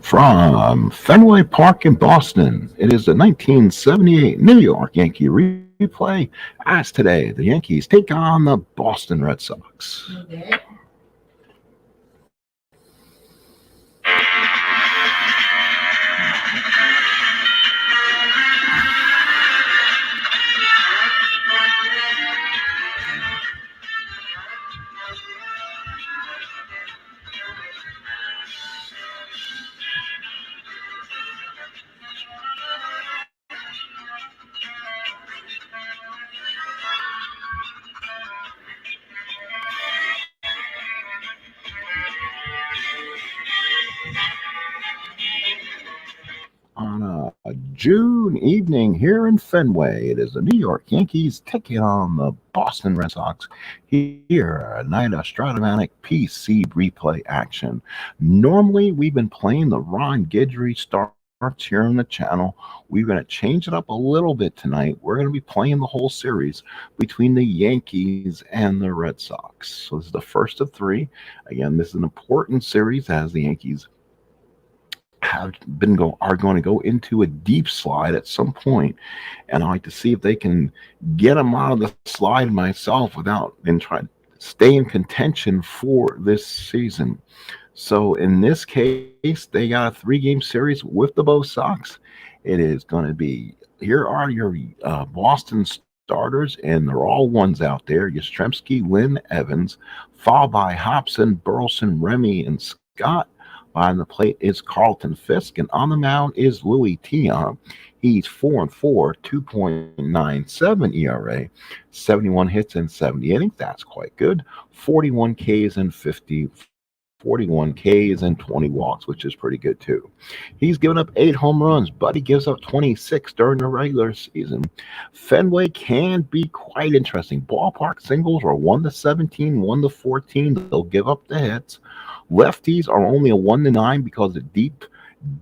From Fenway Park in Boston, it is the 1978 New York Yankee replay as today the Yankees take on the Boston Red Sox. On a June evening here in Fenway, it is the New York Yankees taking on the Boston Red Sox. Here, a night of Stratomatic PC replay action. Normally, we've been playing the Ron Guidry starts here on the channel. We're going to change it up a little bit tonight. We're going to be playing the whole series between the Yankees and the Red Sox. So this is the first of three. Again, this is an important series as the Yankees are going to go into a deep slide at some point, and I like to see if they can get them out of the slide myself without and try to stay in contention for this season. So in this case, they got a 3-game series with the Bo Sox. It is going to be, here are your Boston starters, and they're all ones out there: Yastrzemski, Lynn, Evans, followed by Hobson, Burleson, Remy, and Scott. Behind the plate is Carlton Fisk, and on the mound is Louis Tiant. He's 4-4, 2.97 ERA, 71 hits in 70 innings. That's quite good. 41 Ks and 41 Ks and 20 walks, which is pretty good too. He's given up 8 home runs, but he gives up 26 during the regular season. Fenway can be quite interesting. Ballpark singles are 1-17, 1-14. They'll give up the hits. Lefties are only a 1-9 because of the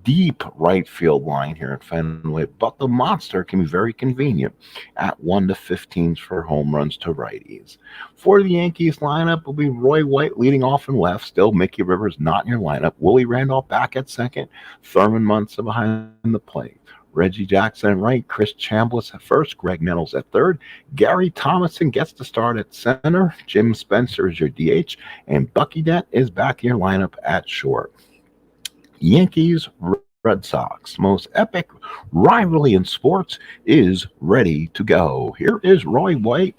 deep right field line here at Fenway, but the monster can be very convenient at 1-15 for home runs to righties. For the Yankees lineup will be Roy White leading off in left. Still, Mickey Rivers not in your lineup. Willie Randolph back at second. Thurman Munson behind the plate. Reggie Jackson at right, Chris Chambliss at first, Greg Nettles at third, Gary Thomason gets the start at center, Jim Spencer is your DH, and Bucky Dent is back in your lineup at short. Yankees, Red Sox, most epic rivalry in sports is ready to go. Here is Roy White.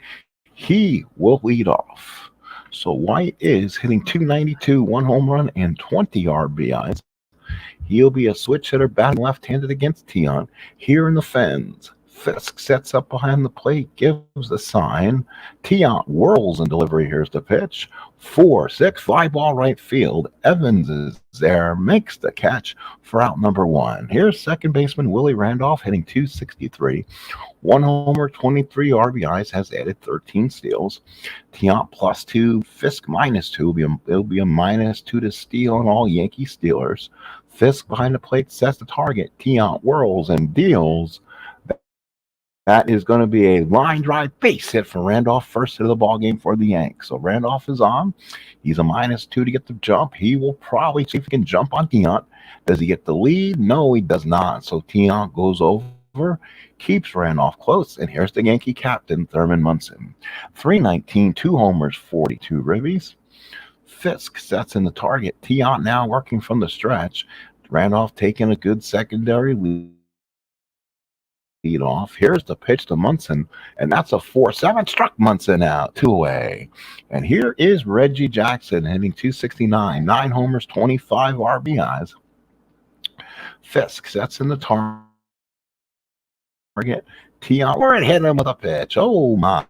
He will lead off. So White is hitting .292, 1 home run, and 20 RBIs. He'll be a switch hitter batting left-handed against Tiant. Here in the Fens, Fisk sets up behind the plate, gives the sign. Tiant whirls in delivery. Here's the pitch. 4-6, fly ball right field. Evans is there, makes the catch for out number 1. Here's second baseman Willie Randolph hitting .263. 1 homer, 23 RBIs, has added 13 steals. Tiant +2, Fisk -2. It'll be a -2 to steal on all Yankee stealers. Fisk behind the plate sets the target. Tiant whirls and deals. That is going to be a line drive base hit for Randolph, first hit of the ball game for the Yanks. So Randolph is on. He's a -2 to get the jump. He will probably see if he can jump on Tiant. Does he get the lead? No, he does not. So Tiant goes over, keeps Randolph close, and here's the Yankee captain, Thurman Munson. 319, 2 homers, 42 ribbies. Fisk sets in the target. Tiant now working from the stretch. Randolph taking a good secondary lead off. Here's the pitch to Munson, and that's a 4-7. Struck Munson out, 2 away. And here is Reggie Jackson hitting .269, 9 homers, 25 RBIs. Fisk sets in the target. Tiant, we're hitting him with a pitch. Oh my.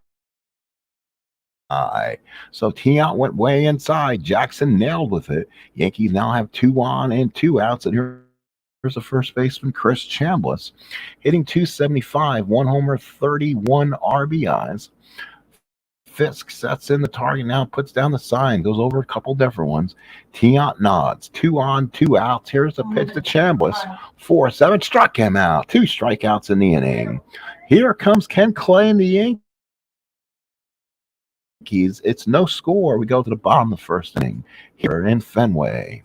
So Tiant went way inside. Jackson nailed with it. Yankees now have 2 on and 2 outs. And here's the first baseman, Chris Chambliss, hitting .275, 1 homer, 31 RBIs. Fisk sets in the target now, puts down the sign, goes over a couple different ones. Tiant nods. 2 on, 2 outs. Here's the pitch to Chambliss. 4-7, struck him out. 2 strikeouts in the inning. Here comes Ken Clay and the Yankees. It's no score. We go to the bottom of the first inning here in Fenway.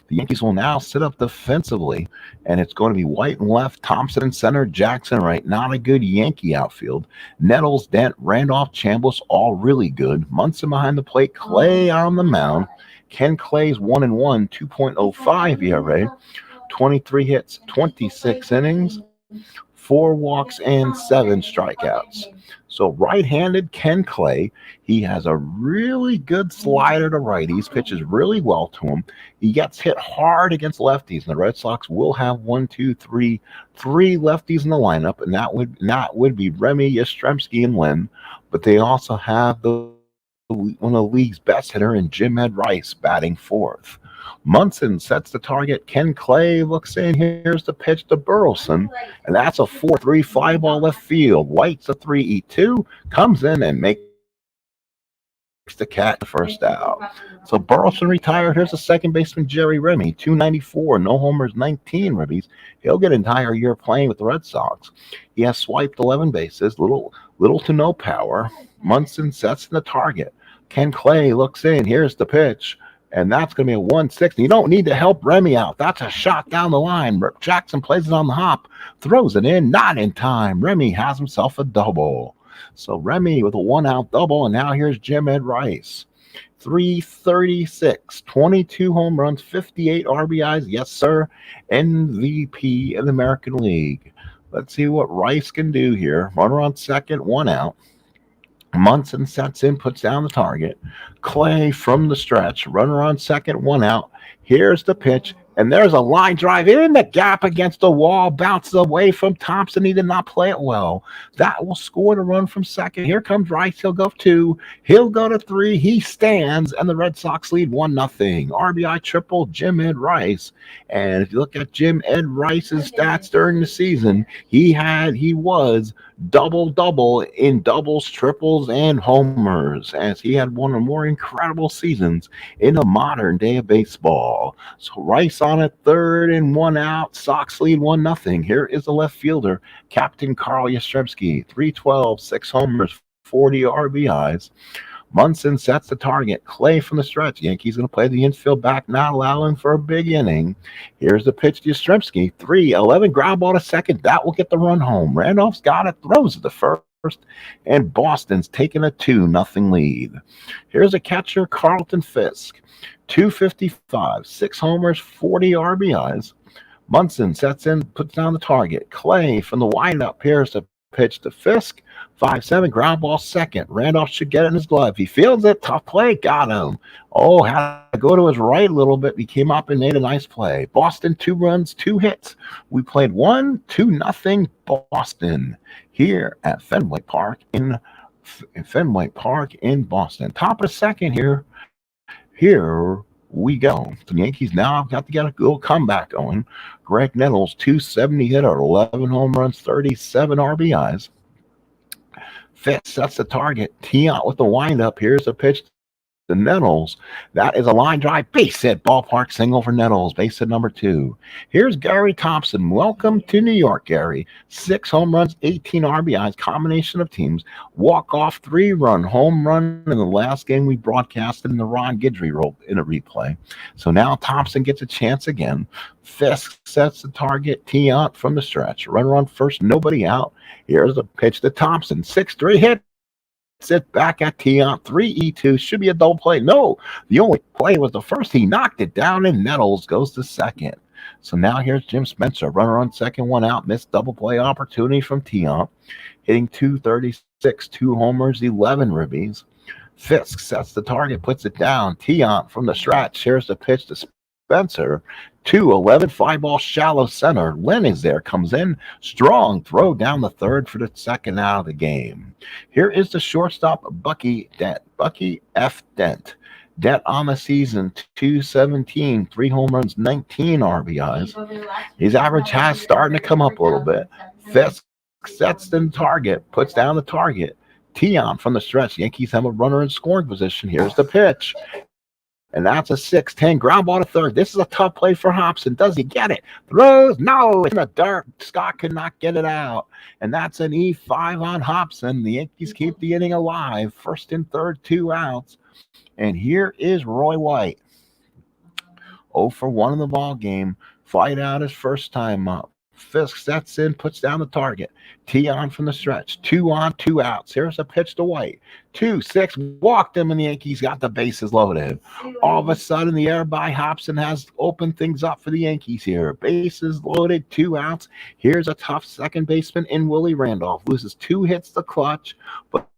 The Yankees will now sit up defensively, and it's going to be White in left, Thompson in center, Jackson right. Not a good Yankee outfield. Nettles, Dent, Randolph, Chambliss, all really good. Munson behind the plate, Clay on the mound. Ken Clay's 1-1, 2.05 ERA, 23 hits, 26 innings, 4 walks, and 7 strikeouts. So right-handed Ken Clay, he has a really good slider to righties, pitches really well to him. He gets hit hard against lefties, and the Red Sox will have three lefties in the lineup, and that would be Remy, Yastrzemski, and Lynn. But they also have one of the league's best hitter in Jim Ed Rice batting fourth. Munson sets the target. Ken Clay looks in. Here's the pitch to Burleson, and that's a 4-3 fly ball left field. White's a 3-2, comes in and makes the cat the first out. So Burleson retired. Here's the second baseman, Jerry Remy, 294, no homers, 19 ribbies. He'll get an entire year playing with the Red Sox. He has swiped 11 bases, little to no power. Munson sets the target. Ken Clay looks in. Here's the pitch. And that's going to be a 160. You don't need to help Remy out. That's a shot down the line. Jackson plays it on the hop, throws it in, not in time. Remy has himself a double. So Remy with a 1-out double, and now here's Jim Ed Rice. 336, 22 home runs, 58 RBIs. Yes, sir. MVP in the American League. Let's see what Rice can do here. Runner on second, 1 out. Munson sets in, puts down the target. Clay from the stretch, runner on second, 1 out. Here's the pitch, and there's a line drive in the gap against the wall, bounces away from Thompson. He did not play it well. That will score the run from second. Here comes Rice. He'll go 2. He'll go to 3. He stands, and the Red Sox lead 1-0. RBI triple, Jim Ed Rice. And if you look at Jim Ed Rice's stats during the season, he was double in doubles, triples, and homers, as he had one of the more incredible seasons in the modern day of baseball. So Rice on at third and 1 out. Sox lead 1-0. Here is the left fielder, Captain Carl Yastrzemski, 312, 6 homers, 40 RBIs. Munson sets the target. Clay from the stretch. Yankees going to play the infield back, not allowing for a big inning. Here's the pitch to Yastrzemski. 3-11, ground ball to second. That will get the run home. Randolph's got it, throws to the first, and Boston's taking a 2-0 lead. Here's a catcher, Carlton Fisk. 255, 6 homers, 40 RBIs. Munson sets in, puts down the target. Clay from the windup. Here's the pitch to Fisk. 5-7, ground ball second. Randolph should get it in his glove. He fields it. Tough play. Got him. Oh, had to go to his right a little bit. He came up and made a nice play. Boston, 2 runs, 2 hits. We played 2-0 Boston here at Fenway Park in Boston. Top of the second here. Here we go. The Yankees now got to get a little comeback going. Greg Nettles, 270 hitter, 11 home runs, 37 RBIs. Fitz sets the target. Tiant with the windup. Here's the pitch to Nettles. That is a line drive. Base hit. Ballpark single for Nettles. Base hit number 2. Here's Gary Thompson. Welcome to New York, Gary. 6 home runs, 18 RBIs. Combination of teams. Walk-off 3-run home run in the last game we broadcasted in the Ron Guidry role in a replay. So now Thompson gets a chance again. Fisk sets the target. Tiant from the stretch. Runner on first. Nobody out. Here's the pitch to Thompson. 6-3 hit. Sit back at Tiant. 3-2. Should be a double play. No, the only play was the first. He knocked it down, and Nettles goes to second. So now here's Jim Spencer. Runner on second, 1 out. Missed double play opportunity from Tiant. Hitting 236, 2 homers, 11 ribbies. Fisk sets the target, puts it down. Tiant from the stretch. Here's the pitch to Spencer. 2-11, fly ball shallow center. Lynn is there, comes in strong, throw down the third for the second out of the game. Here is the shortstop, Bucky Dent. Bucky F. Dent. Dent on the season, 217, 3 home runs, 19 RBIs. His average has starting to come up a little bit. Fisk sets the target, puts down the target. Tiant from the stretch. Yankees have a runner in scoring position. Here's the pitch. And that's a 6-10 ground ball to third. This is a tough play for Hobson. Does he get it? Throws. No, it's in the dirt. Scott could not get it out. And that's an E5 on Hobson. The Yankees keep the inning alive. First and third, 2 outs. And here is Roy White. 0 for 1 in the ball game. Fight out his first time up. Fisk sets in, puts down the target. Tiant from the stretch. 2 on, 2 outs. Here's a pitch to White. 2-6, walked him, and the Yankees got the bases loaded. All of a sudden, the air by Hobson has opened things up for the Yankees here. Bases loaded, 2 outs. Here's a tough second baseman in Willie Randolph. Loses 2 hits to clutch, but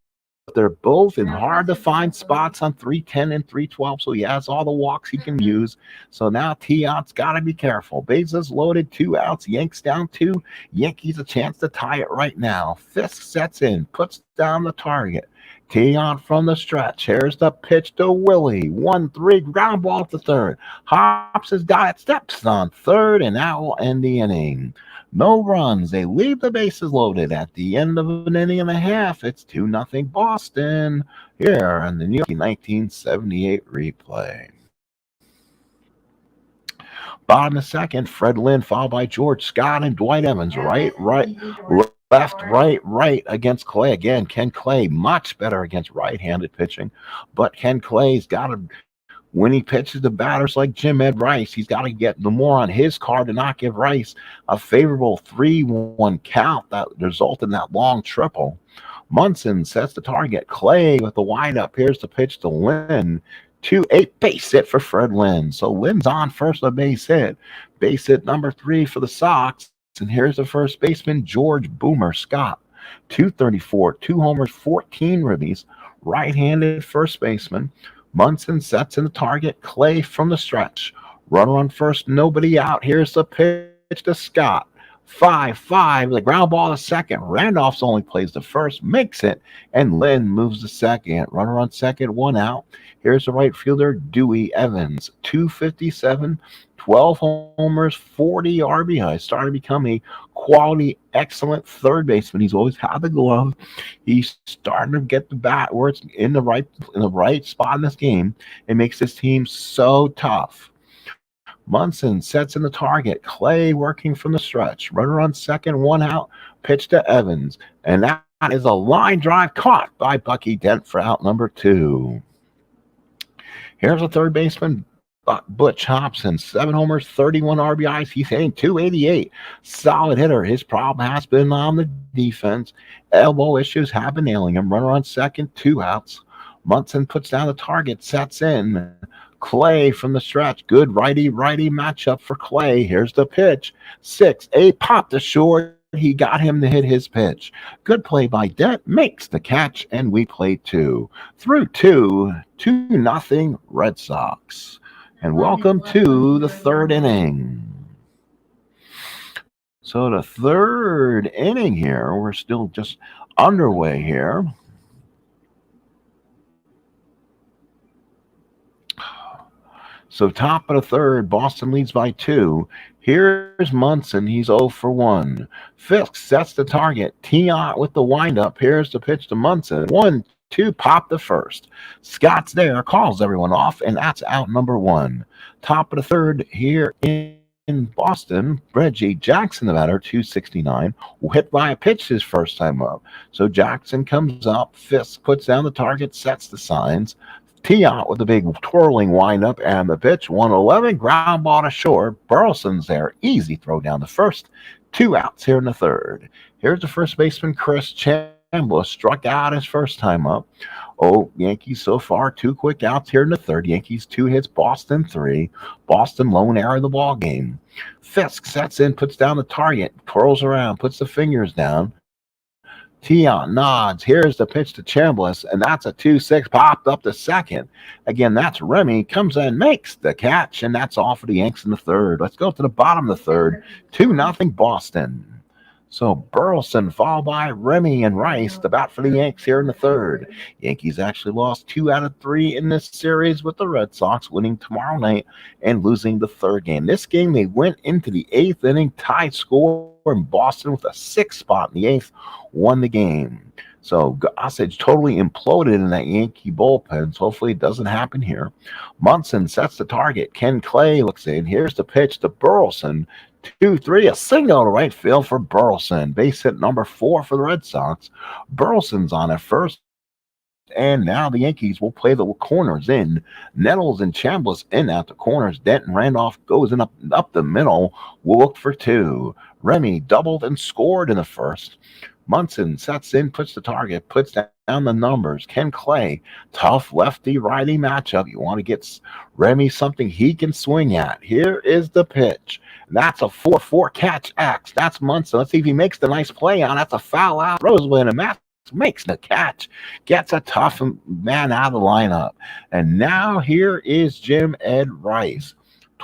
they're both in hard to find spots on 310 and 312, so he has all the walks he can use. So now Tiant's got to be careful. Bases loaded, 2 outs. Yanks down 2. Yankees a chance to tie it right now. Fisk sets in, puts down the target. Tiant from the stretch. Here's the pitch to Willie. 1-3, ground ball to third. Hops has got it, steps on third, and that will end the inning. No runs. They leave the bases loaded at the end of an inning and a half. It's 2-0 Boston here in the New York 1978 replay. Bottom of the second, Fred Lynn followed by George Scott and Dwight Evans. Right, left, right against Clay. Again, Ken Clay much better against right-handed pitching, but Ken Clay's got to, when he pitches to batters like Jim Ed Rice, he's got to get the more on his card to not give Rice a favorable 3-1 count that resulted in that long triple. Munson sets the target. Clay with the windup. Here's the pitch to Lynn. 2-8 base hit for Fred Lynn. So Lynn's on first, a base hit. Base hit number 3 for the Sox. And here's the first baseman, George Boomer Scott. 234, 2 homers, 14 ribbies. Right-handed first baseman. Munson sets in the target. Clay from the stretch. Runner on first, nobody out. Here's the pitch to Scott. 5-5, the ground ball to second. Randolph's only plays the first, makes it, and Lynn moves to second. Runner on second, 1 out. Here's the right fielder, Dewey Evans. 257, 12 homers, 40 RBIs. Starting to become a quality, excellent third baseman. He's always had the glove. He's starting to get the bat where it's in the right spot in this game. It makes this team so tough. Munson sets in the target. Clay working from the stretch. Runner on second, 1 out. Pitch to Evans. And that is a line drive caught by Bucky Dent for out number 2. Here's a third baseman, Butch Hobson. 7 homers, 31 RBIs. He's hitting 288. Solid hitter. His problem has been on the defense. Elbow issues have been nailing him. Runner on second, 2 outs. Munson puts down the target, sets in. Clay from the stretch. Good righty-righty matchup for Clay. Here's the pitch. 6-8, popped to short. He got him to hit his pitch. Good play by Dent. Makes the catch, and we play 2. Through 2-0 Red Sox. And welcome to the third inning. So the third inning here, we're still just underway here. So top of the third, Boston leads by 2. Here's Munson. He's 0 for 1. Fisk sets the target. Tiant with the windup. Here's the pitch to Munson. 1-2, pop the first. Scott's there, calls everyone off, and that's out number 1. Top of the third here in Boston, Reggie Jackson, the batter, 269, hit by a pitch his first time up. So Jackson comes up. Fisk puts down the target, sets the signs. Tiant with the big twirling windup and the pitch. 111, ground ball to short. Burleson's there. Easy throw down the first. 2 outs here in the third. Here's the first baseman, Chris Chambliss. Struck out his first time up. Oh, Yankees so far, 2 quick outs here in the third. Yankees 2 hits, Boston 3. Boston lone error of the ball game. Fisk sets in, puts down the target, twirls around, puts the fingers down. Tiant nods. Here's the pitch to Chambliss, and that's a 2-6, popped up to second. Again, that's Remy. Comes in, makes the catch, and that's all for the Yanks in the third. Let's go to the bottom of the third. 2-0 Boston. So Burleson followed by Remy and Rice, the bat for the Yanks here in the third. Yankees actually lost 2 out of 3 in this series with the Red Sox, winning tomorrow night and losing the third game. This game, they went into the 8th inning, tied score, and Boston with a 6th spot in the 8th won the game. So Gossage totally imploded in that Yankee bullpen. So hopefully it doesn't happen here. Munson sets the target. Ken Clay looks in. Here's the pitch to Burleson. 2-3, a single to right field for Burleson. Base hit number 4 for the Red Sox. Burleson's on at first. and now the Yankees will play the corners in. Nettles and Chambliss in at the corners. Denton Randolph goes in up the middle. Will look for two. Remy doubled and scored in the first. Munson sets in, puts the target, puts down the numbers. Ken Clay, tough lefty-righty matchup. You want to get Remy something he can swing at. Here is the pitch. That's a 4-4 catch X. That's Munson. Let's see if he makes the nice play on. That's a foul out. Rosewood and Matt makes the catch. Gets a tough man out of the lineup. And now here is Jim Ed Rice.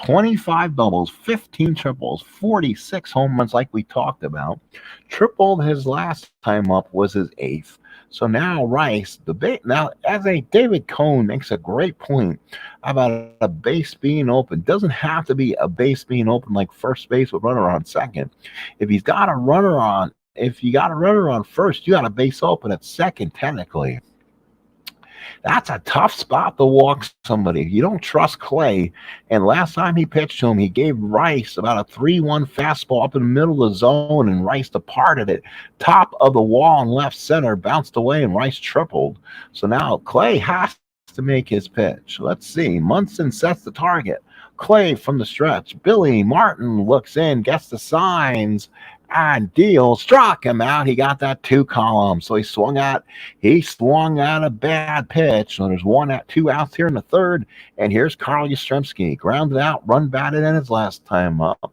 25 doubles, 15 triples, 46 home runs like we talked about. Tripled his last time up was his 8th. So now Rice, David Cohn makes a great point about a base being open. Doesn't have to be a base being open like first base with runner on second. If you got a runner on first, you got a base open at second technically. That's a tough spot to walk somebody. You don't trust Clay. And last time he pitched to him, he gave Rice about a 3-1 fastball up in the middle of the zone, and Rice departed it. Top of the wall in left center, bounced away, and Rice tripled. So now Clay has to make his pitch. Let's see. Munson sets the target. Clay from the stretch. Billy Martin looks in, gets the signs, and deal struck him out. He got that 2 column. So he swung at a bad pitch. So there's 2 outs here in the third. And here's Carl Yastrzemski. Grounded out, run batted in his last time up.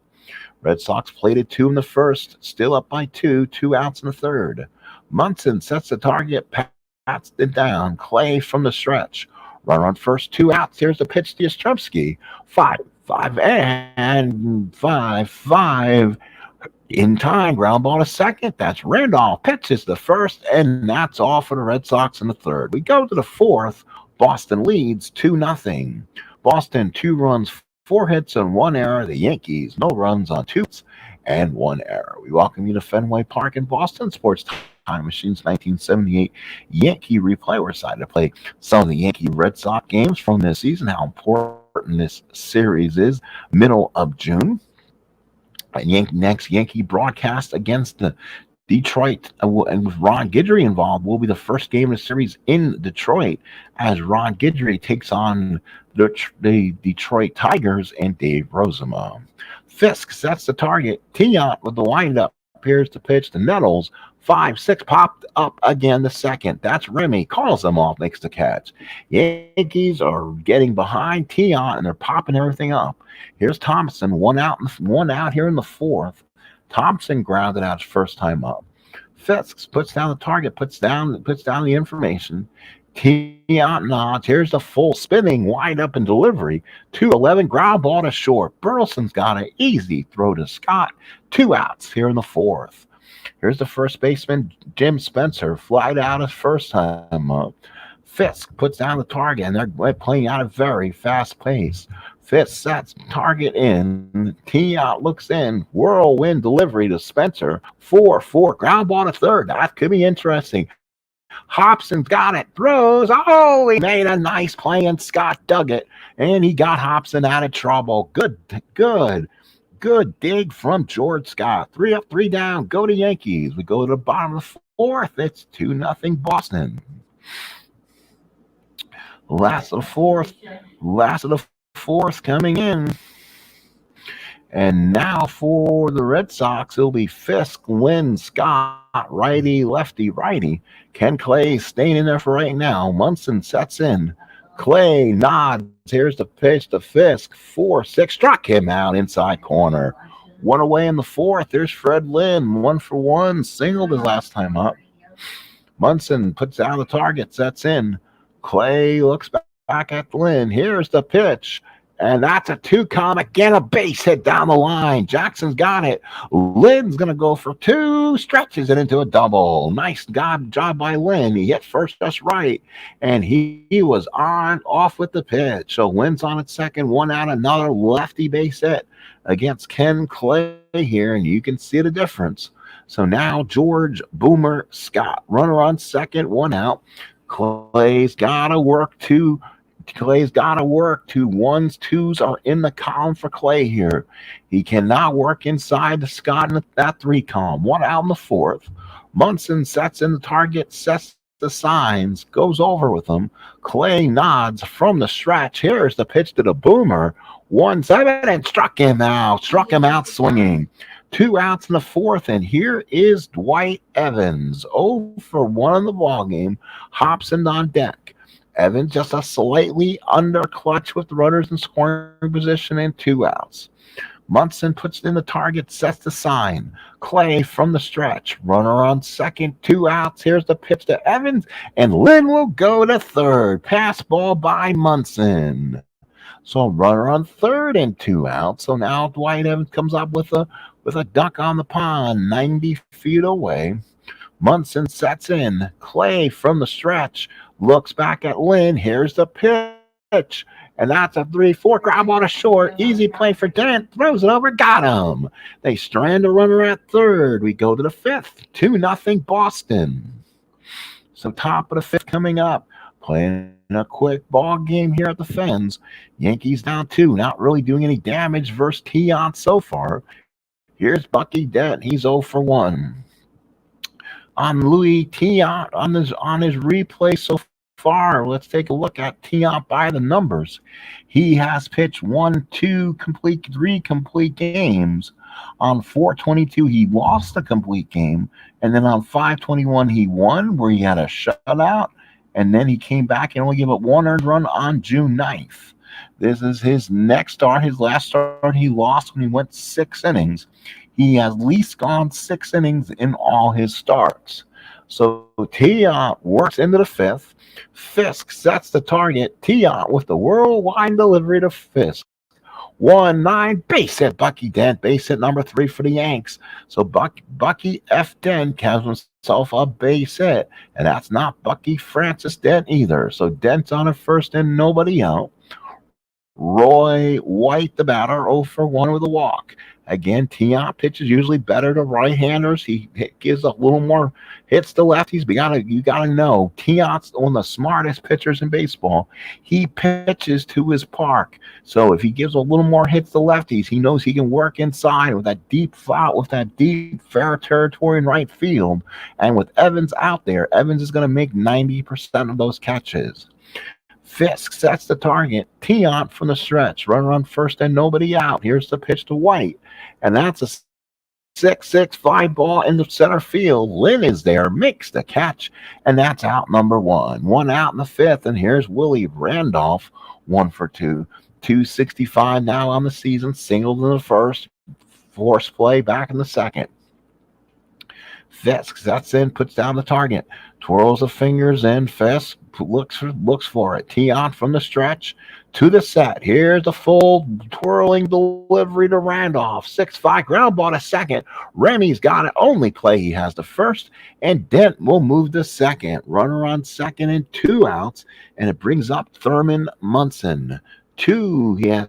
Red Sox plated 2 in the first, still up by 2 outs in the third. Munson sets the target, pats it down. Clay from the stretch. Runner on first, 2 outs. Here's the pitch to Yastrzemski. 5 in time. Ground ball to second. That's Randolph. Pitches the first, and that's all for the Red Sox in the third. We go to the fourth. Boston leads 2-0. Boston 2 runs, 4 hits, and 1 error. The Yankees no runs on 2 hits and 1 error. We welcome you to Fenway Park in Boston. Sports Time Machines 1978 Yankee replay. We're excited to play some of the Yankee Red Sox games from this season. How important this series is. Middle of June. Next Yankee broadcast against the Detroit, and with Ron Guidry involved, will be the first game of the series in Detroit as Ron Guidry takes on the Detroit Tigers and Dave Rozema. Fisk sets the target. Tiant with the windup appears to pitch to Nettles. 5-6 popped up again the second. That's Remy. Calls them off, makes the catch. Yankees are getting behind Tiant, and they're popping everything up. Here's Thompson, one out here in the fourth. Thompson grounded out his first time up. Fisk puts down the target, puts down the information. Tiant nods. Here's the full spinning wide up and delivery. 2-11 ground ball to short. Burleson's got an easy throw to Scott. 2 outs here in the fourth. Here's the first baseman, Jim Spencer, flied out his first time up. Fisk puts down the target, and they're playing at a very fast pace. Fisk sets target in. Tiant looks in. Whirlwind delivery to Spencer. 4-4 ground ball to third. That could be interesting. Hobson's got it. Throws. Oh, he made a nice play, and Scott dug it. And he got Hobson out of trouble. Good dig from George Scott. 3 up, 3 down. Go to Yankees. We go to the bottom of the fourth. It's 2-0 Boston. Last of the fourth coming in. And now for the Red Sox, it'll be Fisk, Lynn, Scott, righty, lefty, righty. Ken Clay staying in there for right now. Munson sets in. Clay nods. Here's the pitch to Fisk. 4-6. Struck him out inside corner. 1 away in the fourth. There's Fred Lynn. 1 for 1. Singled his last time up. Munson puts down the target. Sets in. Clay looks back at Lynn. Here's the pitch. And that's a 2 column. Again, a base hit down the line. Jackson's got it. Lynn's going to go for 2. Stretches it into a double. Nice job by Lynn. He hit first just right. And he was off with the pitch. So Lynn's on at second. 1 out. Another lefty base hit against Ken Clay here. And you can see the difference. So now George Boomer Scott. Runner on second. 1 out. Clay's got to work 2. Clay's got to work. 2 1s, 2s are in the column for Clay here. He cannot work inside the Scott in that 3 column. 1 out in the fourth. Munson sets in the target, sets the signs, goes over with them. Clay nods from the stretch. Here's the pitch to the boomer. 1-7 and struck him out swinging. 2 outs in the fourth, and here is Dwight Evans. 0 for 1 in the ballgame. Hobson on deck. Evans just a slightly under clutch with runners in scoring position and 2 outs. Munson puts in the target, sets the sign. Clay from the stretch. Runner on second, 2 outs. Here's the pitch to Evans, and Lynn will go to third. Pass ball by Munson. So runner on third and 2 outs. So now Dwight Evans comes up with a duck on the pond, 90 feet away. Munson sets in. Clay from the stretch looks back at Lynn. Here's the pitch. And that's a 3-4 ground ball to short. Easy play for Dent. Throws it over. Got him. They strand a runner at third. We go to the fifth. 2-0 Boston. So top of the fifth coming up. Playing a quick ball game here at the Fens. Yankees down 2. Not really doing any damage versus Tiant so far. Here's Bucky Dent. He's 0 for 1. On Louis Tiant on his replay so far. Let's take a look at Tiant by the numbers. He has pitched 3 complete games. On 4/22, he lost a complete game, and then on 5/21, he won where he had a shutout, and then he came back and only gave up 1 earned run on June 9th. This is his next start. His last start he lost when he went 6 innings. He has at least gone 6 innings in all his starts. So Tiant works into the fifth. Fisk sets the target. Tiant with the worldwide delivery to Fisk. 1-9 base hit. Bucky Dent, base hit number 3 for the Yanks. So Bucky F. Dent has himself a base hit, and that's not Bucky Francis Dent either. So Dent's on at first and nobody out. Roy White, the batter, 0 for 1 with a walk. Again, Tiant pitches usually better to right-handers. He gives a little more hits to lefties, but you gotta know, Tiant's one of the smartest pitchers in baseball. He pitches to his park. So if he gives a little more hits to lefties, he knows he can work inside with that deep foul, with that deep fair territory in right field. And with Evans out there, Evans is going to make 90% of those catches. Fisk sets the target. Tiant from the stretch. Runner on first and nobody out. Here's the pitch to White. And that's a 6-6 fly ball in the center field. Lynn is there, makes the catch, and that's out number 1. 1 out in the fifth, and here's Willie Randolph, 1 for 2. 265 now on the season. Singled in the first. Force play back in the second. Fisk sets in, puts down the target, twirls the fingers in. Fisk looks for it. Tiant from the stretch to the set. Here's the full twirling delivery to Randolph. 6-5 ground ball to second. Remy's got it. Only play he has the first, and Dent will move to second. Runner on second and 2 outs, and it brings up Thurman Munson. He has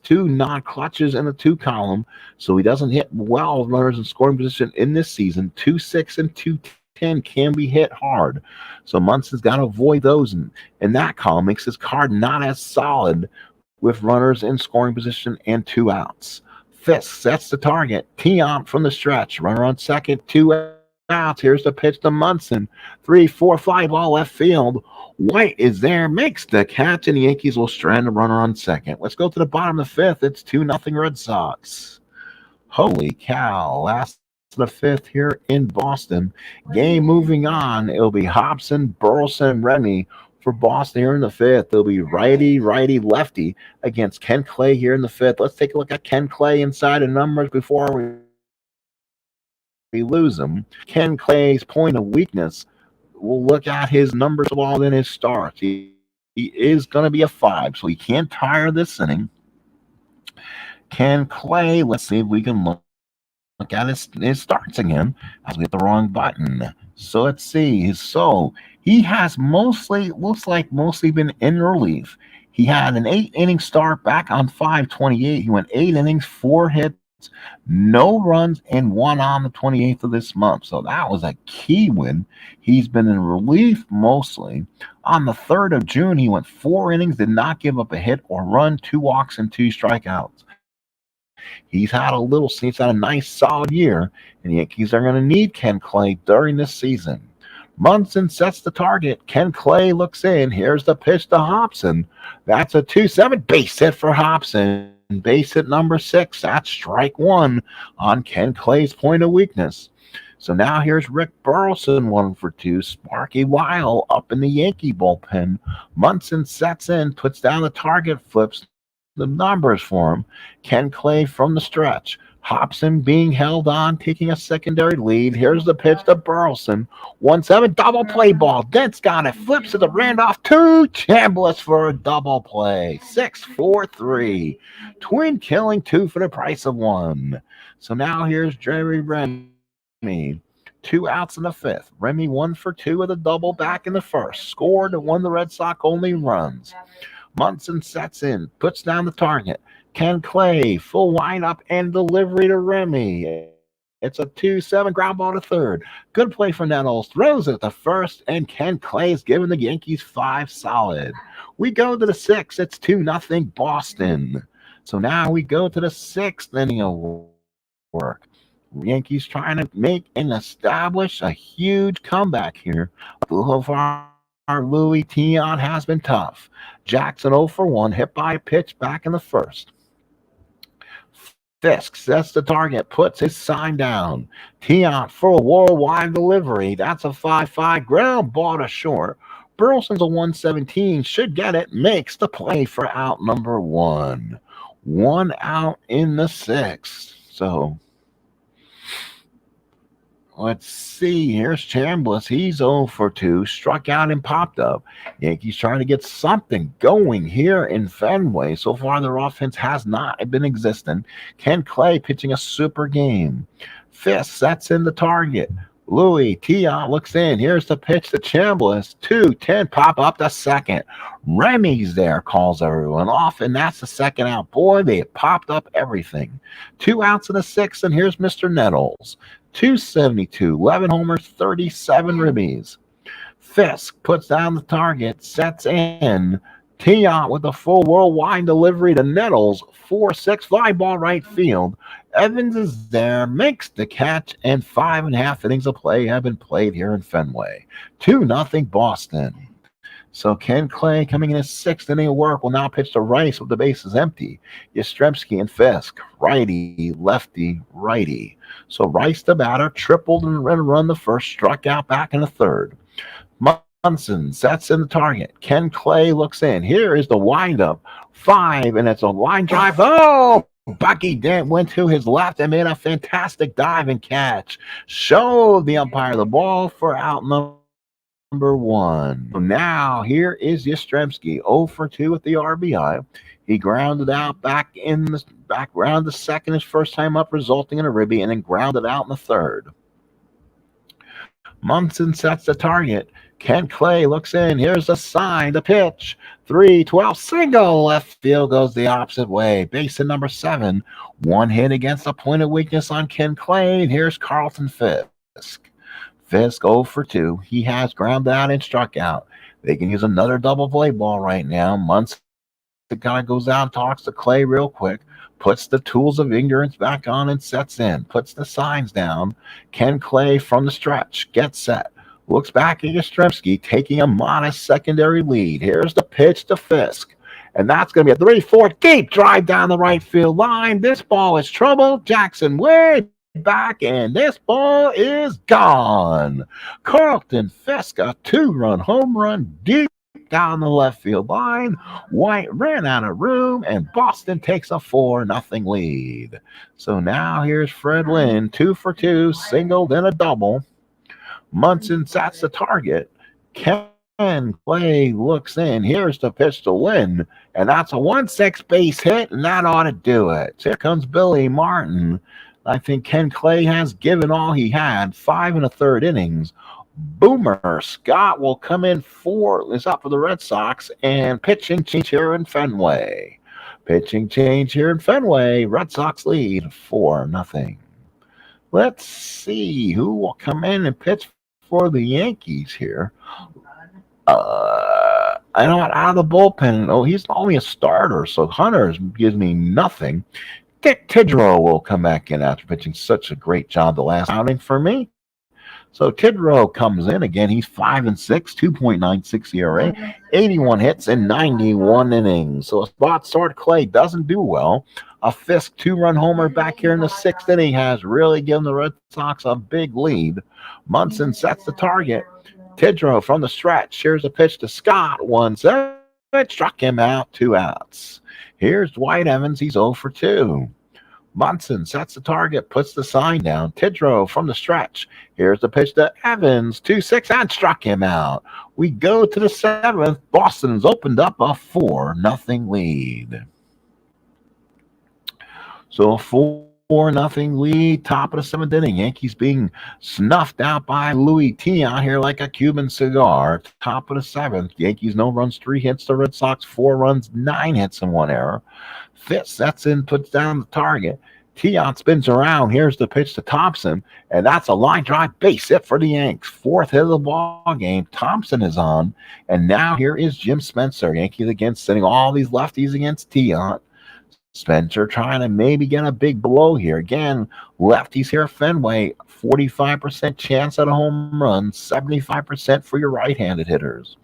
2 non-clutches in the 2 column, so he doesn't hit well runners in scoring position in this season. 2-6 and 2-10 can be hit hard, so Munson's got to avoid those in that column. Makes his card not as solid with runners in scoring position and 2 outs. Fisk sets the target. Tiant from the stretch. Runner on second, 2 outs. Here's the pitch to Munson. 3-4 fly ball left field. White is there, makes the catch, and the Yankees will strand a runner on second. Let's go to the bottom of the fifth. It's 2-0 Red Sox. Holy cow. Last of the fifth here in Boston. Game moving on. It'll be Hobson, Burleson, and Remy for Boston here in the fifth. It'll be righty, lefty against Ken Clay here in the fifth. Let's take a look at Ken Clay inside the numbers before we lose him. Ken Clay's point of weakness. We'll look at his numbers all in his starts. He is going to be a 5, so he can't tire this inning. Ken Clay, let's see if we can look at his starts again. As we hit the wrong button. So let's see. So he has mostly been in relief. He had an 8-inning start back on 5/28. He went 8 innings, 4 hits, no runs, and 1 on the 28th of this month. So that was a key win. He's been in relief mostly. On the 3rd of June, he went 4 innings, did not give up a hit or run, 2 walks and 2 strikeouts. He's had a nice solid year, and the Yankees are going to need Ken Clay during this season. Munson sets the target. Ken Clay looks in. Here's the pitch to Hobson. That's a 2-7 base hit for Hobson. Base hit number 6. That's strike one on Ken Clay's point of weakness. So now here's Rick Burleson, 1-for-2. Sparky Weil up in the Yankee bullpen. Munson sets in, puts down the target, flips the numbers for him. Ken Clay from the stretch. Hobson being held on, taking a secondary lead. Here's the pitch to Burleson. 1-7, double play ball. Dent's got it. Flips it to Randolph. 2. Chambliss for a double play. 6-4-3. Twin killing 2 for the price of 1. So now here's Jerry Remy. 2 outs in the 5th. Remy 1-for-2 with a double back in the 1st. Scored and won the Red Sox only runs. Munson sets in, puts down the target. Ken Clay, full windup and delivery to Remy. It's a 2-7 ground ball to third. Good play from Nettles. Throws it to first, and Ken Clay is giving the Yankees 5 solid. We go to the 6th. It's 2-0 Boston. So now we go to the 6th inning of work. Yankees trying to make and establish a huge comeback here. Boulevard Louis Tiant has been tough. Jackson 0-for-1, hit by a pitch back in the 1st. Fisk sets the target, puts his sign down. Tiant for a worldwide delivery. That's a 5-5 ground ball to short. Burleson's a 117, should get it, makes the play for out number 1. 1 out in the 6th. So let's see. Here's Chambliss. He's 0-for-2. Struck out and popped up. Yankees trying to get something going here in Fenway. So far, their offense has not been existent. Ken Clay pitching a super game. Fisk sets in the target. Louis Tiant looks in. Here's the pitch to Chambliss. 2-10 pop up to second. Remy's there, calls everyone off, and that's the second out. Boy, they popped up everything. 2 outs in the 6th, and here's Mr. Nettles. 272, 11 homers, 37 ribbies. Fisk puts down the target, sets in. Tiant with a full worldwide delivery to Nettles. 4-6 fly ball right field. Evans is there, makes the catch, and 5.5 innings of play have been played here in Fenway. 2-0 Boston. So Ken Clay, coming in his 6th inning of work, will now pitch to Rice with the bases empty. Yastrzemski and Fisk, righty, lefty, righty. So Rice, the batter, tripled and run the 1st, struck out back in the 3rd. Munson sets in the target. Ken Clay looks in. Here is the windup. 5, and it's a line drive. Oh! Bucky Dent went to his left and made a fantastic dive and catch. Showed the umpire the ball for out number 1. So now here is Yastrzemski, 0-for-2 with the RBI. He grounded out back round the 2nd, his first time up, resulting in a ribby, and then grounded out in the 3rd. Munson sets the target. Ken Clay looks in. Here's the sign, the pitch. 3-12 single. Left field goes the opposite way. Base hit number 7. 1 hit against a point of weakness on Ken Clay. And here's Carlton Fisk. Fisk 0-for-2. He has grounded out and struck out. They can use another double play ball right now. Munson kind of goes out and talks to Clay real quick. Puts the tools of ignorance back on and sets in. Puts the signs down. Ken Clay from the stretch. Gets set. Looks back at Yastrzemski, taking a modest secondary lead. Here's the pitch to Fisk. And that's going to be a 3-4 deep drive down the right field line. This ball is trouble. Jackson way back, and this ball is gone. Carlton Fisk, a 2-run home run deep down the left field line. White ran out of room, and Boston takes a 4-0 lead. So now here's Fred Lynn, 2-for-2, singled and a double. Munson sets the target. Ken Clay looks in. Here's the pitch to Lynn, and that's a 1-6 base hit, and that ought to do it. Here comes Billy Martin. I think Ken Clay has given all he had. 5 1/3 innings. Boomer Scott will come in is up for the Red Sox, and pitching change here in Fenway. Pitching change here in Fenway. Red Sox lead 4-0. Let's see who will come in and pitch for the Yankees here. I know out of the bullpen. Oh, he's only a starter, so Hunter gives me nothing. Dick Tidrow will come back in after pitching such a great job the last outing for me. So Tidrow comes in again. He's 5-6, 2.96 ERA, 81 hits in 91 innings. So a spot start Clay doesn't do well. A Fisk 2-run homer back here in the 6th inning has really given the Red Sox a big lead. Munson sets the target. Tidrow from the stretch shares a pitch to Scott. 1-7, struck him out, 2 outs. Here's Dwight Evans. He's 0 for 2. Munson sets the target, puts the sign down. Tidrow from the stretch. Here's the pitch to Evans. 2-6, and struck him out. We go to the 7th. Boston's opened up a 4-0 lead. So a 4-0 lead, top of the 7th inning. Yankees being snuffed out by Louis Tiant here like a Cuban cigar. Top of the 7th. Yankees no runs, 3 hits. The Red Sox 4 runs, 9 hits and 1 error. Fitz sets in, puts down the target. Tiant spins around. Here's the pitch to Thompson, and that's a line drive base hit for the Yanks. 4th hit of the ball game. Thompson is on, and now here is Jim Spencer. Yankees again sending all these lefties against Tiant. Spencer trying to maybe get a big blow here. Again, lefties here at Fenway, 45% chance at a home run, 75% for your right-handed hitters.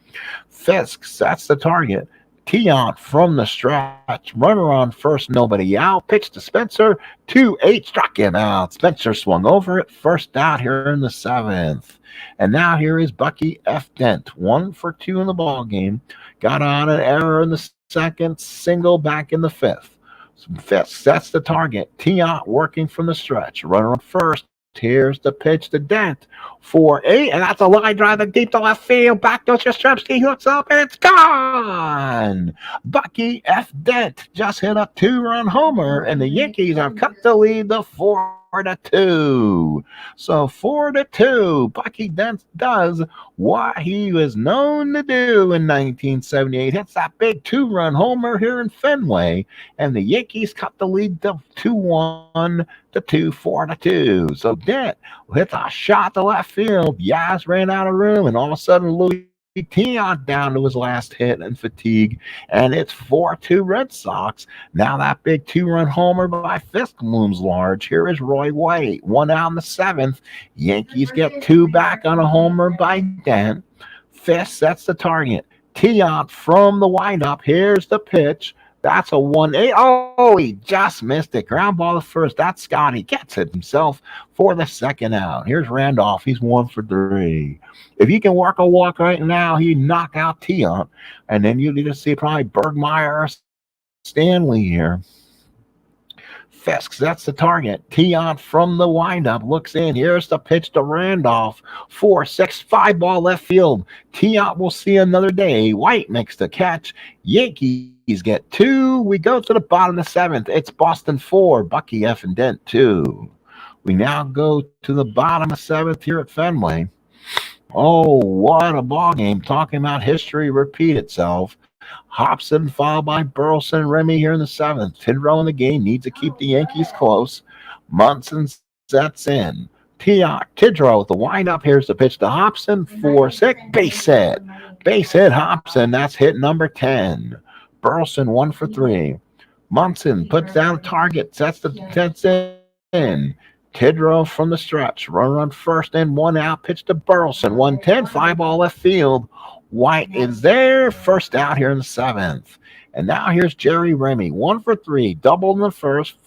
Fisk sets the target. Tiant from the stretch. Runner on first, nobody out. Pitch to Spencer. 2-8, struck him out. Spencer swung over it. First out here in the 7th. And now here is Bucky F. Dent. 1 for 2 in the ball game. Got on an error in the 2nd. Single back in the 5th. Fisk sets the target. Tiant working from the stretch. Runner on first. Here's the pitch to Dent. 4-8, and that's a line drive deep to left field. Back goes Yastrzemski, hooks up, and it's gone. Bucky F. Dent just hit a 2-run homer, and the Yankees have cut the lead to 4-2. So 4-2. Bucky Dent does what he was known to do in 1978. Hits that big 2-run homer here in Fenway, and the Yankees cut the lead to 2-1 to 4-2. So Dent hits a shot to left field. Yaz ran out of room, and all of a sudden Louis Tiant down to his last hit and fatigue, and it's 4-2 Red Sox. Now that big 2-run homer by Fisk looms large. Here is Roy White, 1 out in the 7th. Yankees get 2 back on a homer by Dent. Fisk sets the target. Tiant from the windup. Here's the pitch. That's a 1-8. Oh, he just missed it. Ground ball to first. That's Scott. He gets it himself for the 2nd out. Here's Randolph. He's 1 for 3. If he can work a walk right now, he'd knock out Tiant. And then you need to see probably Bergmeyer or Stanley here. Fisk, that's the target. Tiant from the windup looks in. Here's the pitch to Randolph. 4-6, 5 ball left field. Tiant will see another day. White makes the catch. Yankees get 2. We go to the bottom of the 7th. It's Boston 4, Bucky F. and Dent 2. We now go to the bottom of 7th here at Fenway. Oh, what a ball game. Talking about history repeat itself. Hobson followed by Burleson and Remy here in the 7th. Tidrow in the game needs to keep the Yankees close. Munson sets in. Tidrow with the windup. Here's the pitch to Hobson. 4-6. Base hit. Base hit Hobson. That's hit number 10. Burleson 1 for 3. Munson puts down a target. Sets in. Tidrow from the stretch. Runner on first and 1 out. Pitch to Burleson. 1-10. 5 ball left field. White is there. First out here in the 7th. And now here's Jerry Remy. 1 for 3. Doubled in the first.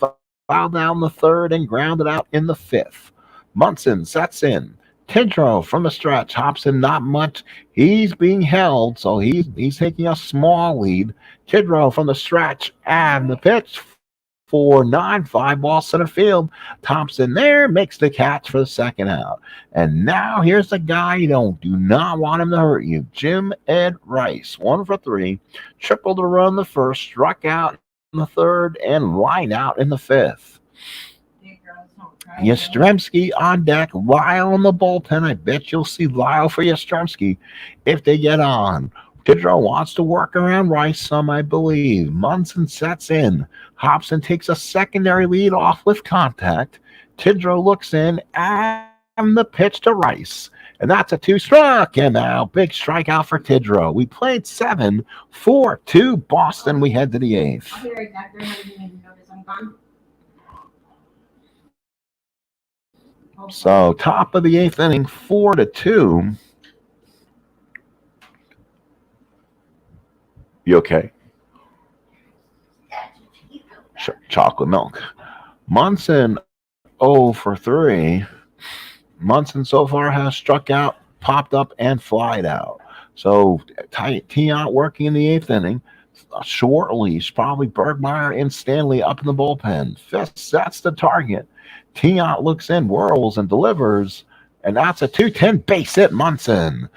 Fouled down the 3rd and grounded out in the 5th. Munson sets in. Tidrow from the stretch. Hobson not much. He's being held, so he's taking a small lead. Tidrow from the stretch. And the pitch. 4-9, 5 ball center field. Thompson there makes the catch for the 2nd out. And now here's the guy you do not want him to hurt you. Jim Ed Rice, 1 for 3. Triple to run the 1st, struck out in the 3rd, and line out in the 5th. Yastrzemski on deck. Lyle in the bullpen. I bet you'll see Lyle for Yastrzemski if they get on. Tidrow wants to work around Rice some, I believe. Munson sets in. Hobson takes a secondary lead off with contact. Tidrow looks in, and the pitch to Rice. And that's a 2. Struck him out. Big strikeout for Tidrow. We played 7, 4-2 Boston. We head to the 8th. I'll be right back. They're not even notice I'm gone. So top of the 8th inning, 4-2. You okay? Chocolate milk. Munson 0 for 3. Munson so far has struck out, popped up, and flied out. So Tiant working in the 8th inning. A short leash, probably Bergmeyer and Stanley up in the bullpen. Fisk sets the target. Tiant looks in, whirls, and delivers. And that's a 2-10 base hit, Munson.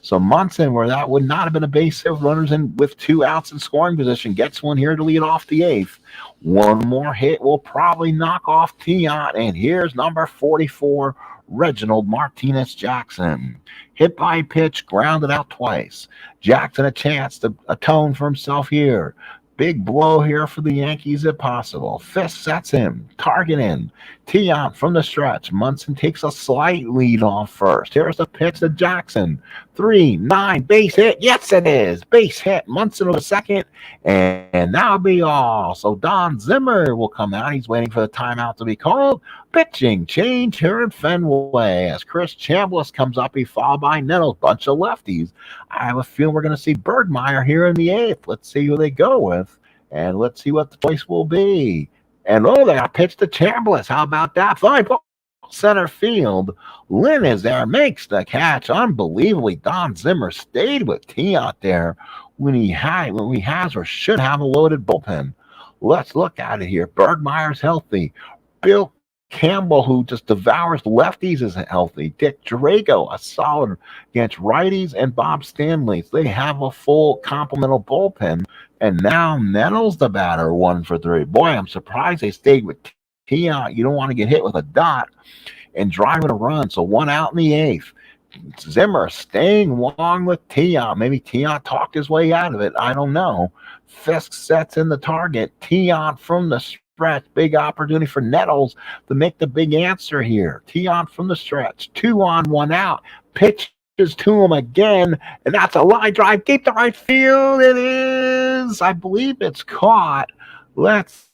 So Munson, where that would not have been a base hit, runners in with 2 outs in scoring position, gets one here to lead off the 8th. One more hit will probably knock off Tiant, and here's number 44, Reginald Martinez Jackson. Hit by pitch, grounded out twice. Jackson a chance to atone for himself here. Big blow here for the Yankees if possible. Fisk sets him. Target in. Tiant from the stretch. Munson takes a slight lead off first. Here's the pitch to Jackson. 3-9. Base hit. Yes, it is. Base hit. Munson with a second. And that'll be all. So Don Zimmer will come out. He's waiting for the timeout to be called. Pitching change here at Fenway as Chris Chambliss comes up. He followed by Nettles. Bunch of lefties. I have a feeling we're going to see Bergmeyer here in the 8th. Let's see who they go with. And let's see what the choice will be. And they got pitched to Chambliss. How about that? Fly ball center field. Lynn is there, makes the catch. Unbelievably, Don Zimmer stayed with Tiant there when he has or should have a loaded bullpen. Let's look at it here. Bergmeyer's healthy. Bill Campbell, who just devours lefties, isn't healthy. Dick Drago, a solid against righties, and Bob Stanley. They have a full complemental bullpen. And now Nettles the batter, 1 for 3. Boy, I'm surprised they stayed with Tiant. You don't want to get hit with a dot and driving a run. So 1 out in the 8th. Zimmer staying long with Tiant. Maybe Tiant talked his way out of it. I don't know. Fisk sets in the target. Tiant from the stretch. Big opportunity for Nettles to make the big answer here. Tiant from the stretch. 2 on, 1 out. Pitch to him again, and that's a line drive deep to right field. It is, I believe it's caught. Let's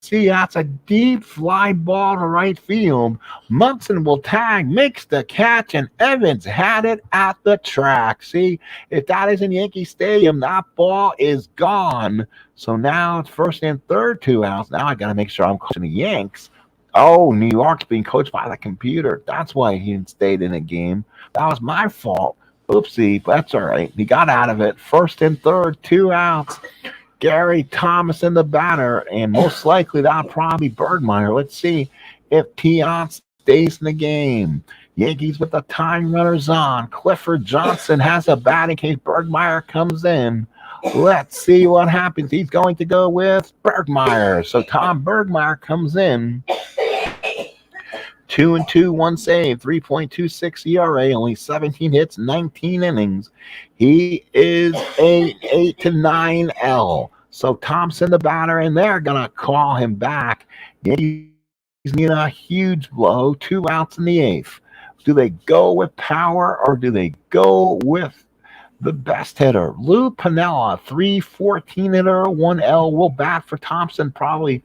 see, that's a deep fly ball to right field. Munson will tag, makes the catch, and Evans had it at the track. See, if that is in Yankee Stadium, that ball is gone. So now it's first and third, 2 outs. Now I got to make sure I'm coaching the Yanks. Oh, New York's being coached by the computer. That's why he didn't stay in the game. That was my fault. Oopsie, but that's all right. He got out of it. First and third, 2 outs. Gary Thomas in the batter, and most likely that'll probably be Bergmeyer. Let's see if Tiant stays in the game. Yankees with the time runners on. Clifford Johnson has a bat in case Bergmeyer comes in. Let's see what happens. He's going to go with Bergmeyer. So Tom Bergmeyer comes in. 2-2, 1 save, 3.26 ERA, only 17 hits, 19 innings. He is a 8-9 So Thompson, the batter, and they're going to call him back. He's need a huge blow, 2 outs in the 8th. Do they go with power or do they go with the best hitter? Lou Piniella, 314 hitter, 1L, will bat for Thompson, probably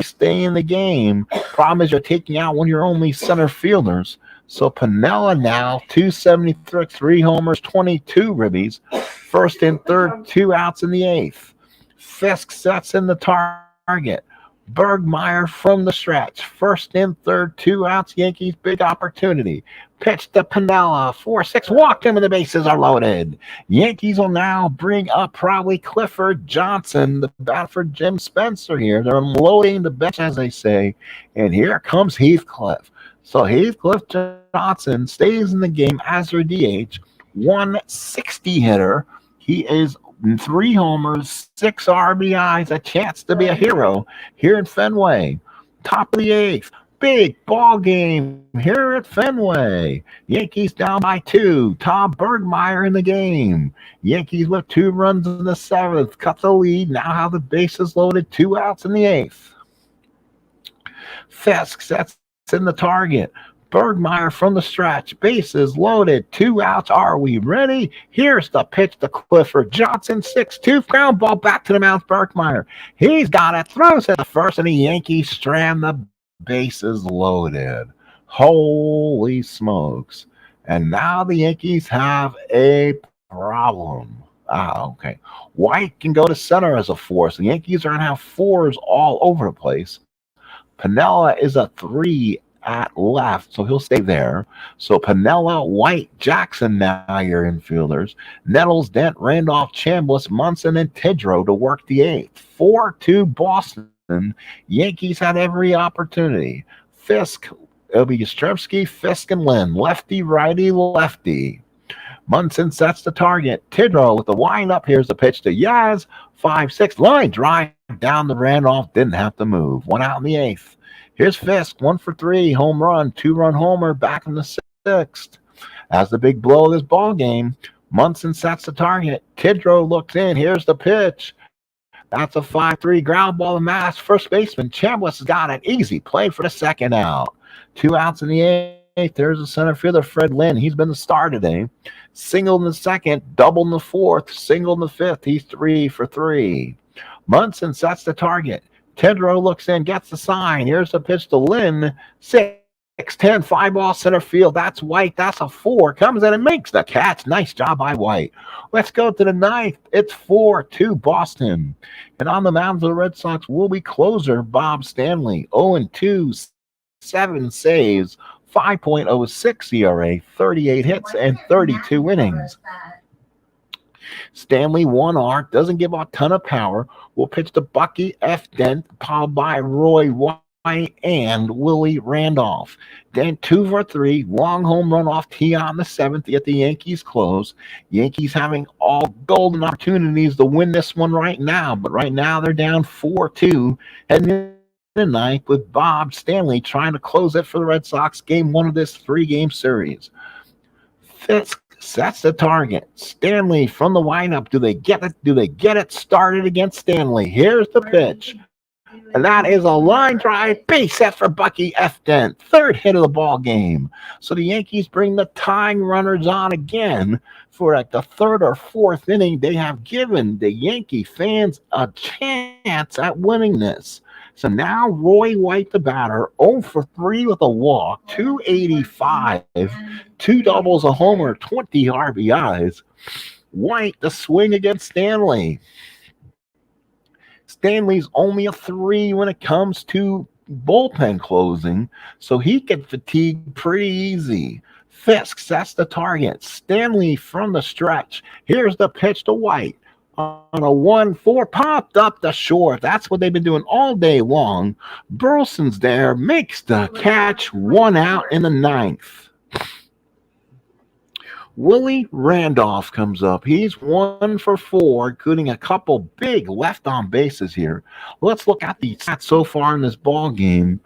stay in the game. Problem is you're taking out one of your only center fielders. So Piniella now, 273, 3 homers, 22 ribbies. First and third, 2 outs in the 8th. Fisk sets in the target. Bergmeyer from the stretch. First and third, 2 outs. Yankees, big opportunity. Pitch to Piniella. 4-6. Walked him and the bases are loaded. Yankees will now bring up probably Clifford Johnson, the bat for Jim Spencer here. They're unloading the bench, as they say. And here comes Heathcliff. So Heathcliff Johnson stays in the game as their DH. 160 hitter. He is 3 homers, 6 RBIs, a chance to be a hero here in Fenway. Top of the 8th. Big ball game here at Fenway. Yankees down by 2. Tom Bergmeyer in the game. Yankees with 2 runs in the 7th. Cut the lead. Now have the bases loaded. 2 outs in the 8th. Fisk sets in the target. Bergmeyer from the stretch. Bases loaded. 2 outs. Are we ready? Here's the pitch to Clifford Johnson. 6-2. Ground ball back to the mound. Bergmeyer. He's got it. Throws it to first, and the Yankees strand the bases loaded. Holy smokes. And now the Yankees have a problem. Okay. White can go to center as a four. So the Yankees are going to have fours all over the place. Pinella is a three at left, so he'll stay there. So Pinella, White, Jackson now your infielders. Nettles, Dent, Randolph, Chambliss, Munson, and Tidrow to work the eighth. 4-2 Boston. Yankees had every opportunity. Fisk, it'll be Yastrzemski, Fisk, and Lynn. Lefty, righty, lefty. Munson sets the target. Tidrow with the windup. Here's the pitch to Yaz. 5-6 line drive down the Randolph. Didn't have to move. One out in the eighth. Here's Fisk. 1-for-3. Home run. 2-run homer. Back in the sixth. As the big blow of this ball game, Munson sets the target. Tidrow looks in. Here's the pitch. That's a 5-3 ground ball to Mass. First baseman Chambliss has got it. Easy play for the second out. 2 outs in the eighth. There's the center fielder, Fred Lynn. He's been the star today. Single in the second, double in the fourth, single in the fifth. He's 3-for-3. Munson sets the target. Tidrow looks in, gets the sign. Here's the pitch to Lynn. 6-10, 5-ball center field. That's White. That's a 4. Comes in and makes the catch. Nice job by White. Let's go to the ninth. It's 4-2 Boston. And on the mound of the Red Sox will be closer Bob Stanley. 0-2, 7 saves. 5.06 ERA, 38 hits, and 32 innings. Stanley, 1 arc, doesn't give a ton of power. Will pitch to Bucky F. Dent, followed by Roy White and Willie Randolph. Dent 2-for-3, long home run off Tiant in the seventh to get the Yankees close. Yankees having all golden opportunities to win this one right now, but right now they're down 4-2, heading the ninth with Bob Stanley trying to close it for the Red Sox. Game 1 of this 3-game series. Fisk sets the target. Stanley from the windup. Do they get it? Do they get it started against Stanley? Here's the pitch. And that is a line drive base hit for Bucky F. Dent. 3rd hit of the ball game. So the Yankees bring the tying runners on again for like the 3rd or 4th inning. They have given the Yankee fans a chance at winning this. So now Roy White, the batter, 0-for-3 with a walk, 285, 2 doubles, a homer, 20 RBIs. White, the swing against Stanley. Stanley's only a 3 when it comes to bullpen closing, so he can fatigue pretty easy. Fisk sets the target. Stanley from the stretch. Here's the pitch to White. On a 1-4, popped up the short. That's what they've been doing all day long. Burleson's there, makes the catch, 1 out in the 9th. Willie Randolph comes up. He's 1-for-4, including a couple big left on bases here. Let's look at the stats so far in this ball game.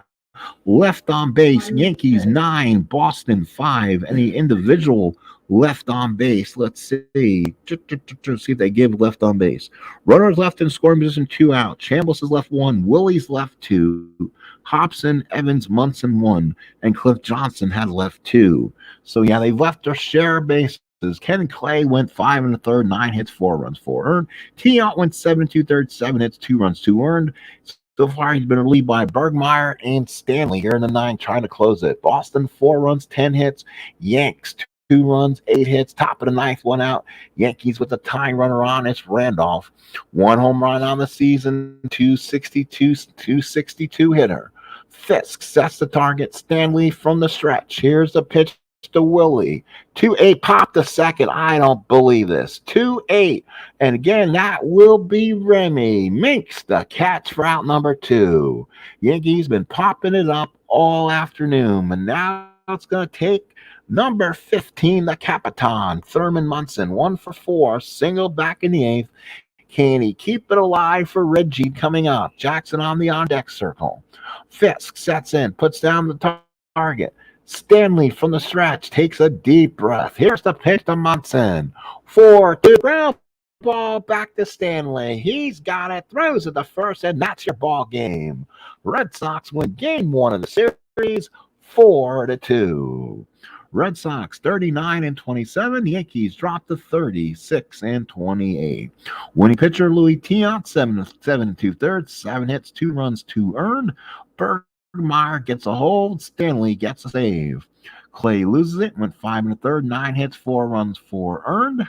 Left on base, Yankees 9, Boston 5, and the individual left on base. Let's see. See if they give left on base. Runners left in scoring position, 2 out. Chambliss is left 1. Willie's left 2. Hobson, Evans, Munson 1. And Cliff Johnson had left 2. So, yeah, they've left their share of bases. Ken Clay went 5 1/3, 9 hits, 4 runs, 4 earned. Tiant went 7 2/3, 7 hits, 2 runs, 2 earned. So far, he's been relieved by Bergmeyer and Stanley here in the 9th, trying to close it. Boston, 4 runs, 10 hits. Yanks, 2 runs, 8 hits. Top of the 9th, 1 out. Yankees with the tying runner on. It's Randolph. 1 home run on the season, 262 hitter. Fisk sets the target. Stanley from the stretch. Here's the pitch to Willie. 2-8, pop the second. I don't believe this. 2-8. And again, that will be Remy. Makes the catch for out number 2. Yankees been popping it up all afternoon. And now it's going to take number 15, the Capitan, Thurman Munson. 1-for-4, single back in the 8th. Can he keep it alive for Reggie coming up? Jackson on the on-deck circle. Fisk sets in, puts down the target. Stanley from the stretch takes a deep breath. Here's the pitch to Munson. 4-2, ground ball back to Stanley. He's got it, throws it to first, and that's your ball game. Red Sox win game 1 of the series, 4-2. Red Sox 39-27. Yankees drop to 36-28. Winning pitcher Louis Tiant, 7 2/3, 7 hits, 2 runs, 2 earned. Meyer gets a hold. Stanley gets a save. Clay loses it. Went 5 1/3. 9 hits, 4 runs, 4 earned.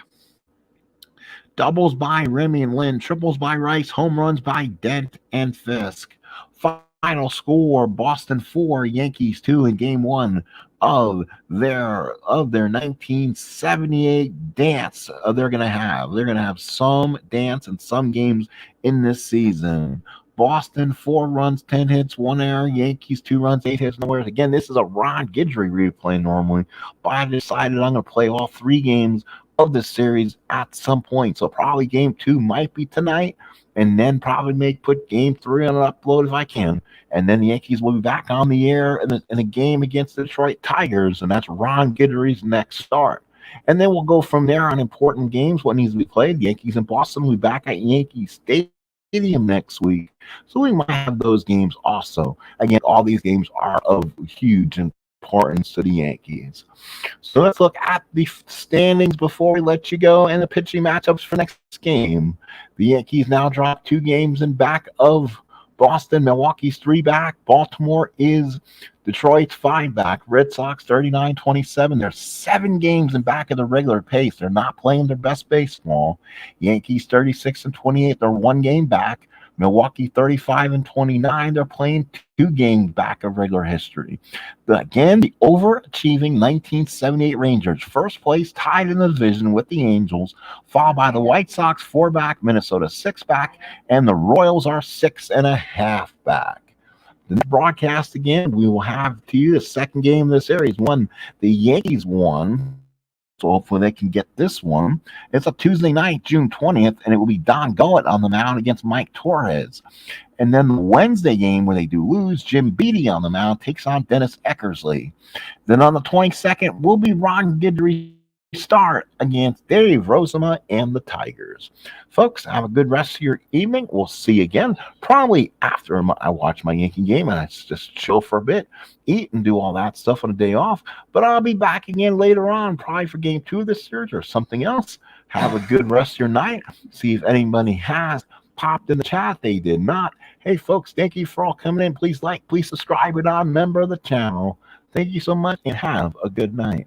Doubles by Remy and Lynn. Triples by Rice. Home runs by Dent and Fisk. Final score: Boston 4, Yankees 2 in Game 1 of their 1978 dance. They're gonna have some dance and some games in this season. Boston 4 runs, 10 hits, 1 error. Yankees 2 runs, 8 hits, no errors. Again, this is a Ron Guidry replay normally, but I decided I'm gonna play all 3 games of this series at some point. So probably Game 2 might be tonight, and then probably put Game 3 on an upload if I can. And then the Yankees will be back on the air in a game against the Detroit Tigers, and that's Ron Guidry's next start. And then we'll go from there on important games, what needs to be played. The Yankees and Boston will be back at Yankee Stadium next week. So we might have those games also. Again, all these games are of huge importance to the Yankees. So let's look at the standings before we let you go and the pitching matchups for next game. The Yankees now drop 2 games in back of Boston. Milwaukee's 3 back. Baltimore is Detroit's 5 back. Red Sox 39-27. They're 7 games in back of the regular pace. They're not playing their best baseball. Yankees 36-28. They're 1 game back. Milwaukee 35-29. They're playing 2 games back of regular history. Again, the overachieving 1978 Rangers, first place, tied in the division with the Angels, followed by the White Sox 4 back, Minnesota 6 back, and the Royals are 6.5 back. The next broadcast again, we will have to you the second game of the series. The Yankees won. So hopefully they can get this one. It's a Tuesday night, June 20th, and it will be Don Gullett on the mound against Mike Torres. And then the Wednesday game where they do lose, Jim Beattie on the mound takes on Dennis Eckersley. Then on the 22nd will be Ron Guidry start against Dave Rozema and the Tigers. Folks, have a good rest of your evening. We'll see you again probably after I watch my Yankee game and I just chill for a bit, eat and do all that stuff on a day off. But I'll be back again later on, probably for Game 2 of this series or something else. Have a good rest of your night. See if anybody has popped in the chat. They did not. Hey, folks, thank you for all coming in. Please like, please subscribe, and I'm a member of the channel. Thank you so much, and have a good night.